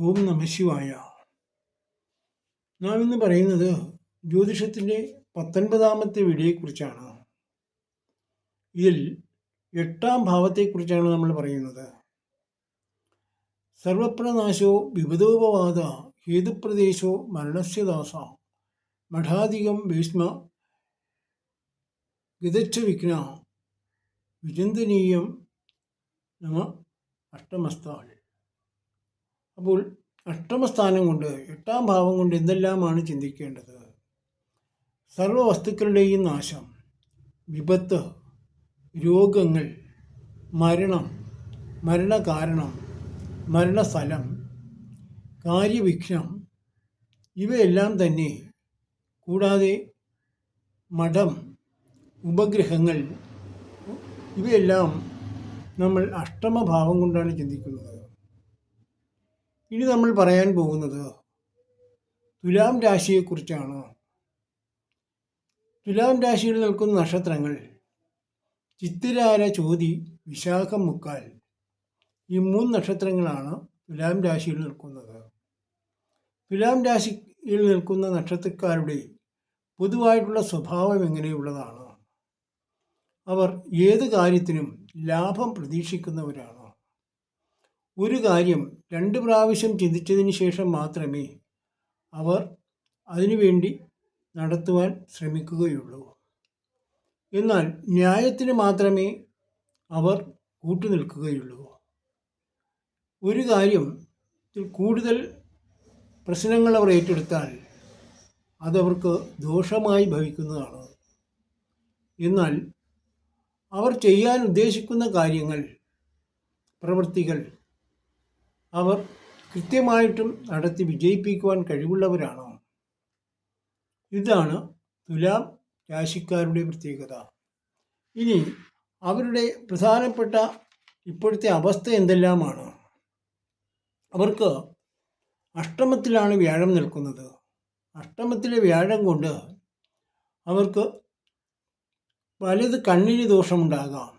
ഓം നമ ശിവായ. നാം ഇന്ന് പറയുന്നത് ജ്യോതിഷത്തിൻ്റെ 19ാമത്തെ വീഡിയോയെക്കുറിച്ചാണ്. ഇതിൽ 8ാം ഭാവത്തെക്കുറിച്ചാണ് നമ്മൾ പറയുന്നത്. സർവപ്രനാശോ വിപദോപവാദ ഹേതുപ്രദേശോ മരണസ്യദാസ മഠാധികം ഭീഷ്മ ഗതച്ഛ വിഘ്ന വിചിന്തനീയം നമ അഷ്ടമസ്ഥാൾ. അപ്പോൾ അഷ്ടമസ്ഥാനം കൊണ്ട് 8ാം ഭാവം കൊണ്ട് എന്തെല്ലാമാണ് ചിന്തിക്കേണ്ടത്? സർവ വസ്തുക്കളുടെയും നാശം, വിപത്ത്, രോഗങ്ങൾ, മരണം, മരണകാരണം, മരണസ്ഥലം, കാര്യവിഘ്നം, ഇവയെല്ലാം തന്നെ, കൂടാതെ മഠം, ഉപഗ്രഹങ്ങൾ, ഇവയെല്ലാം നമ്മൾ അഷ്ടമഭാവം കൊണ്ടാണ് ചിന്തിക്കുന്നത്. ഇനി നമ്മൾ പറയാൻ പോകുന്നത് തുലാം രാശിയെക്കുറിച്ചാണ്. തുലാം രാശിയിൽ നിൽക്കുന്ന നക്ഷത്രങ്ങൾ ചിത്തിരാര, ചോതി, വിശാഖം, മുക്കാൽ, ഈ 3 നക്ഷത്രങ്ങളാണ് തുലാം രാശിയിൽ നിൽക്കുന്നത്. തുലാം രാശിയിൽ നിൽക്കുന്ന നക്ഷത്രക്കാരുടെ പൊതുവായിട്ടുള്ള സ്വഭാവം എങ്ങനെയുള്ളതാണ്? അവർ ഏത് കാര്യത്തിനും ലാഭം പ്രതീക്ഷിക്കുന്നവരാണ്. ഒരു കാര്യം 2 പ്രാവശ്യം ചിന്തിച്ചതിന് ശേഷം മാത്രമേ അവർ അതിനുവേണ്ടി നടത്തുവാൻ ശ്രമിക്കുകയുള്ളൂ. എന്നാൽ ന്യായത്തിന് മാത്രമേ അവർ കൂട്ടുനിൽക്കുകയുള്ളൂ. ഒരു കാര്യത്തിൽ കൂടുതൽ പ്രശ്നങ്ങൾ അവർ ഏറ്റെടുത്താൽ അതവർക്ക് ദോഷമായി ഭവിക്കുന്നതാണ്. എന്നാൽ അവർ ചെയ്യാൻ ഉദ്ദേശിക്കുന്ന കാര്യങ്ങൾ, പ്രവൃത്തികൾ അവർ കൃത്യമായിട്ടും നടത്തി വിജയിപ്പിക്കുവാൻ കഴിവുള്ളവരാണ്. ഇതാണ് തുലാം രാശിക്കാരുടെ പ്രത്യേകത. ഇനി അവരുടെ പ്രധാനപ്പെട്ട ഇപ്പോഴത്തെ അവസ്ഥ എന്തെല്ലാമാണ്? അവർക്ക് അഷ്ടമത്തിലാണ് വ്യാഴം നിൽക്കുന്നത്. അഷ്ടമത്തിലെ വ്യാഴം കൊണ്ട് അവർക്ക് പലത് കണ്ണിന് ദോഷമുണ്ടാകാം.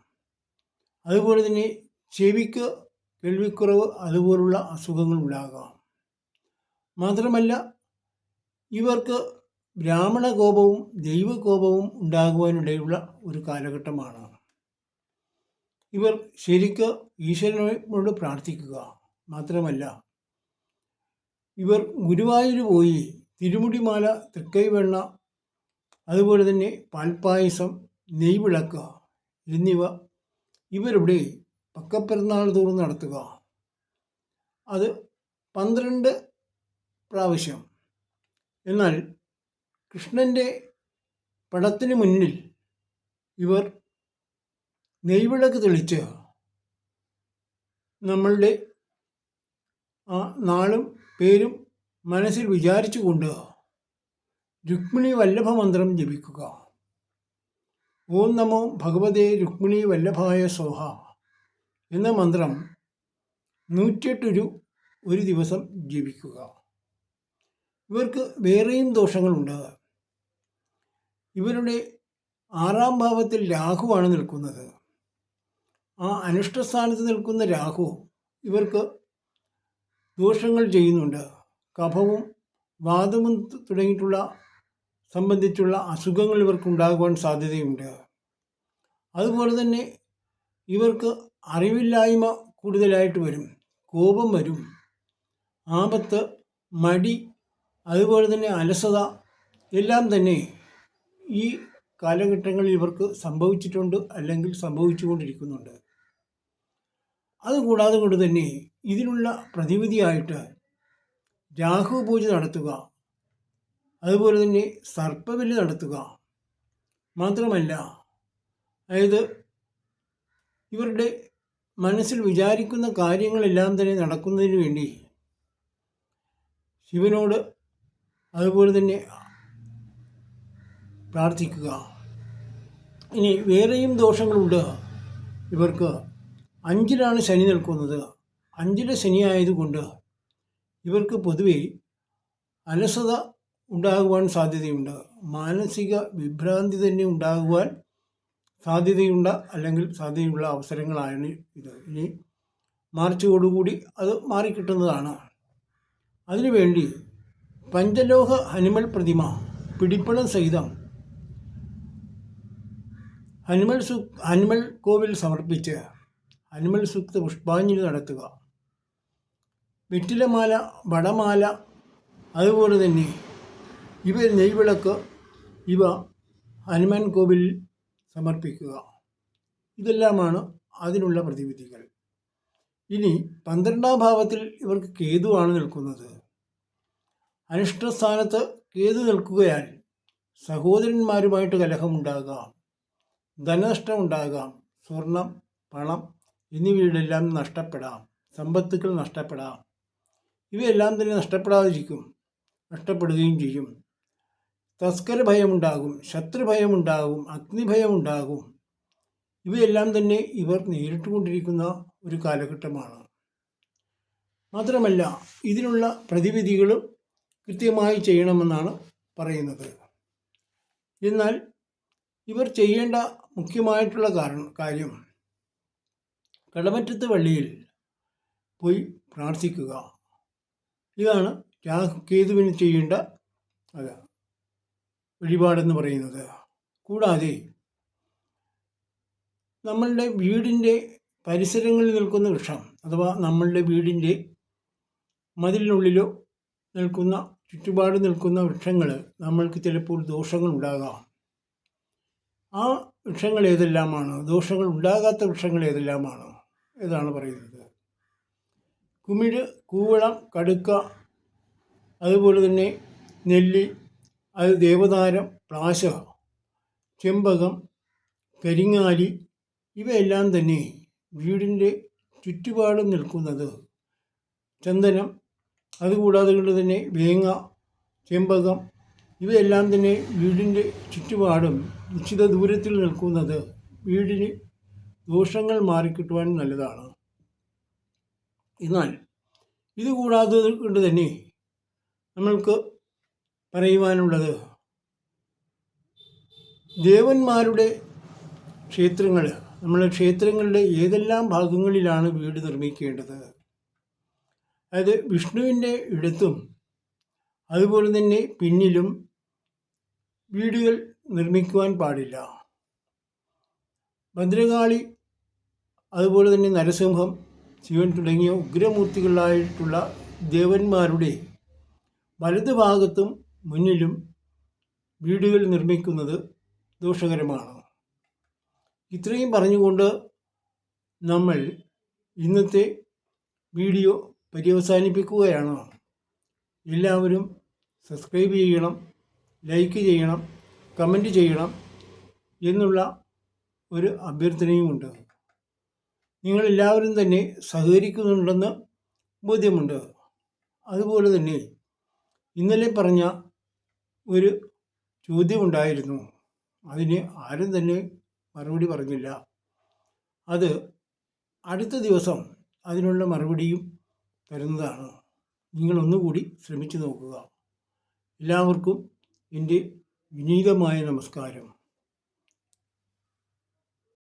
അതുപോലെ തന്നെ ചെവിക്ക് കേൾവിക്കുറവ്, അതുപോലുള്ള അസുഖങ്ങൾ ഉണ്ടാകാം. മാത്രമല്ല ഇവർക്ക് ബ്രാഹ്മണ കോപവും ദൈവകോപവും ഉണ്ടാകുവാനിടയുള്ള ഒരു കാലഘട്ടമാണ്. ഇവർ ശരിക്ക് ഈശ്വരനോട് പ്രാർത്ഥിക്കുക. മാത്രമല്ല ഇവർ ഗുരുവായൂർ പോയി തിരുമുടിമാല, തൃക്കൈവെണ്ണ, അതുപോലെ തന്നെ പാൽപ്പായസം, നെയ്വിളക്ക് എന്നിവ ഇവരുടെ പക്കപ്പെരുന്നാൾ തോറും നടത്തുക. അത് 12 പ്രാവശ്യം. എന്നാൽ കൃഷ്ണൻ്റെ പടത്തിന് മുന്നിൽ ഇവർ നെയ്വിളക്ക് തെളിച്ച് നമ്മളുടെ ആ നാളും പേരും മനസ്സിൽ വിചാരിച്ചുകൊണ്ട് രുക്മിണി വല്ലഭ മന്ത്രം ജപിക്കുക. ഓം നമോ ഭഗവതേ രുക്മിണി വല്ലഭായ സോഹ എന്ന മന്ത്രം 108 ഒരു ദിവസം ജപിക്കുക. ഇവർക്ക് വേറെയും ദോഷങ്ങളുണ്ട്. ഇവരുടെ 6ാം ഭാവത്തിൽ രാഹുവാണ് നിൽക്കുന്നത്. ആ അനിഷ്ടസ്ഥാനത്ത് നിൽക്കുന്ന രാഹു ഇവർക്ക് ദോഷങ്ങൾ ചെയ്യുന്നുണ്ട്. കഫവും വാതവും തുടങ്ങിയിട്ടുള്ള സംബന്ധിച്ചുള്ള അസുഖങ്ങൾ ഇവർക്കുണ്ടാകുവാൻ സാധ്യതയുണ്ട്. അതുപോലെ തന്നെ ഇവർക്ക് അറിവില്ലായ്മ കൂടുതലായിട്ട് വരും, കോപം വരും, ആപത്ത്, മടി, അതുപോലെ തന്നെ അലസത എല്ലാം തന്നെ ഈ കാലഘട്ടങ്ങളിൽ ഇവർക്ക് സംഭവിച്ചിട്ടുണ്ട്, അല്ലെങ്കിൽ സംഭവിച്ചുകൊണ്ടിരിക്കുന്നുണ്ട്. അതുകൂടാതെ കൊണ്ട് തന്നെ ഇതിനുള്ള പ്രതിവിധിയായിട്ട് രാഹു പൂജ നടത്തുക, അതുപോലെ തന്നെ സർപ്പബലി നടത്തുക. മാത്രമല്ല അതായത് ഇവരുടെ മനസ്സിൽ വിചാരിക്കുന്ന കാര്യങ്ങളെല്ലാം തന്നെ നടക്കുന്നതിന് വേണ്ടി ശിവനോട് അതുപോലെ തന്നെ പ്രാർത്ഥിക്കുക. ഇനി വേറെയും ദോഷങ്ങളുണ്ട്. ഇവർക്ക് 5ലാണ് ശനി നിൽക്കുന്നത്. 5ലെ ശനി ആയതുകൊണ്ട് ഇവർക്ക് പൊതുവെ അലസത ഉണ്ടാകുവാൻ സാധ്യതയുണ്ട്. മാനസിക വിഭ്രാന്തി തന്നെ ഉണ്ടാകുവാൻ സാധ്യതയുണ്ട്, അല്ലെങ്കിൽ സാധ്യതയുള്ള അവസരങ്ങളാണ് ഇത്. ഇനി മാർച്ചോടുകൂടി അത് മാറിക്കിട്ടുന്നതാണ്. അതിനുവേണ്ടി പഞ്ചലോഹ ഹനുമൽ പ്രതിമ പിടിപ്പണം സഹിതം ഹനുമൽ കോവിൽ സമർപ്പിച്ച് ഹനുമൽ സൂക്ത പുഷ്പാഞ്ജലി നടത്തുക. വെറ്റിലമാല, വടമാല, അതുപോലെ തന്നെ നെയ്വിളക്ക് ഇവ ഹനുമാൻ കോവിലിൽ സമർപ്പിക്കുക. ഇതെല്ലാമാണ് അതിനുള്ള പ്രതിവിധികൾ. ഇനി 12ാം ഭാവത്തിൽ ഇവർക്ക് കേതുവാണ് നിൽക്കുന്നത്. അനിഷ്ടസ്ഥാനത്ത് കേതു നിൽക്കുകയാൽ സഹോദരന്മാരുമായിട്ട് കലഹമുണ്ടാകാം, ധനനഷ്ടം ഉണ്ടാകാം, സ്വർണം, പണം എന്നിവയുടെല്ലാം നഷ്ടപ്പെടാം, സമ്പത്തുക്കൾ നഷ്ടപ്പെടാം. ഇവയെല്ലാം തന്നെ നഷ്ടപ്പെടുകയും ചെയ്യും. തസ്കര ഭയമുണ്ടാകും, ശത്രുഭയമുണ്ടാകും, അഗ്നിഭയമുണ്ടാകും. ഇവയെല്ലാം തന്നെ ഇവർ നേരിട്ടുകൊണ്ടിരിക്കുന്ന ഒരു കാലഘട്ടമാണ്. മാത്രമല്ല ഇതിനുള്ള പ്രതിവിധികളും കൃത്യമായി ചെയ്യണമെന്നാണ് പറയുന്നത്. എന്നാൽ ഇവർ ചെയ്യേണ്ട മുഖ്യമായിട്ടുള്ള കാര്യം കടമറ്റത്ത് പള്ളിയിൽ പോയി പ്രാർത്ഥിക്കുക. ഇതാണ് കേതുവിന് ചെയ്യേണ്ട വഴിപാടെന്ന് പറയുന്നത്. കൂടാതെ നമ്മളുടെ വീടിൻ്റെ പരിസരങ്ങളിൽ നിൽക്കുന്ന വൃക്ഷം, അഥവാ നമ്മളുടെ വീടിൻ്റെ മതിലിനുള്ളിലോ ചുറ്റുപാട് നിൽക്കുന്ന വൃക്ഷങ്ങൾ നമ്മൾക്ക് ചിലപ്പോൾ ദോഷങ്ങൾ ഉണ്ടാകാം. ആ വൃക്ഷങ്ങൾ ഏതെല്ലാമാണ്, ദോഷങ്ങൾ ഉണ്ടാകാത്ത വൃക്ഷങ്ങൾ ഏതെല്ലാമാണ് എന്നാണ് പറയുന്നത്. കുമിഴ്, കൂവളം, കടുക്ക, അതുപോലെ തന്നെ നെല്ലി, അത് ദേവതാരം, പ്ലാശ, ചെമ്പകം, കരിങ്ങാലി ഇവയെല്ലാം തന്നെ വീടിൻ്റെ ചുറ്റുപാടും നിൽക്കുന്നത്. ചന്ദനം, അതുകൂടാതെ കൊണ്ട് തന്നെ വേങ്ങ, ചെമ്പകം ഇവയെല്ലാം തന്നെ വീടിൻ്റെ ചുറ്റുപാടും നിശ്ചിത ദൂരത്തിൽ നിൽക്കുന്നത് വീടിന് ദോഷങ്ങൾ മാറിക്കിട്ടുവാൻ നല്ലതാണ്. എന്നാൽ ഇതുകൂടാതെ കൊണ്ട് തന്നെ നമ്മൾക്ക് പറയുവാനുള്ളത്, ദേവന്മാരുടെ ക്ഷേത്രങ്ങൾ, നമ്മുടെ ക്ഷേത്രങ്ങളുടെ ഏതെല്ലാം ഭാഗങ്ങളിലാണ് വീട് നിർമ്മിക്കേണ്ടത്. അതായത് വിഷ്ണുവിൻ്റെ ഇടത്തും അതുപോലെ തന്നെ പിന്നിലും വീടുകൾ നിർമ്മിക്കുവാൻ പാടില്ല. ഭദ്രകാളി, അതുപോലെ തന്നെ നരസിംഹം, ശിവൻ തുടങ്ങിയ ഉഗ്രമൂർത്തികളായിട്ടുള്ള ദേവന്മാരുടെ വലതു ഭാഗത്തും മുന്നിലും വീടുകൾ നിർമ്മിക്കുന്നത് ദോഷകരമാണ്. ഇത്രയും പറഞ്ഞുകൊണ്ട് നമ്മൾ ഇന്നത്തെ വീഡിയോ പര്യവസാനിപ്പിക്കുകയാണ്. എല്ലാവരും സബ്സ്ക്രൈബ് ചെയ്യണം, ലൈക്ക് ചെയ്യണം, കമൻറ്റ് ചെയ്യണം എന്നുള്ള ഒരു അഭ്യർത്ഥനയുമുണ്ട്. നിങ്ങളെല്ലാവരും തന്നെ സഹകരിക്കുന്നുണ്ടെന്ന് ബോധ്യമുണ്ട്. അതുപോലെ തന്നെ ഇന്നലെ പറഞ്ഞ ഒരു ചോദ്യമുണ്ടായിരുന്നു, അതിന് ആരും തന്നെ മറുപടി പറഞ്ഞില്ല. അത് അടുത്ത ദിവസം അതിനുള്ള മറുപടിയും തരുന്നതാണ്. നിങ്ങളൊന്നുകൂടി ശ്രമിച്ചു നോക്കുക. എല്ലാവർക്കും എൻ്റെ വിനീതമായ നമസ്കാരം.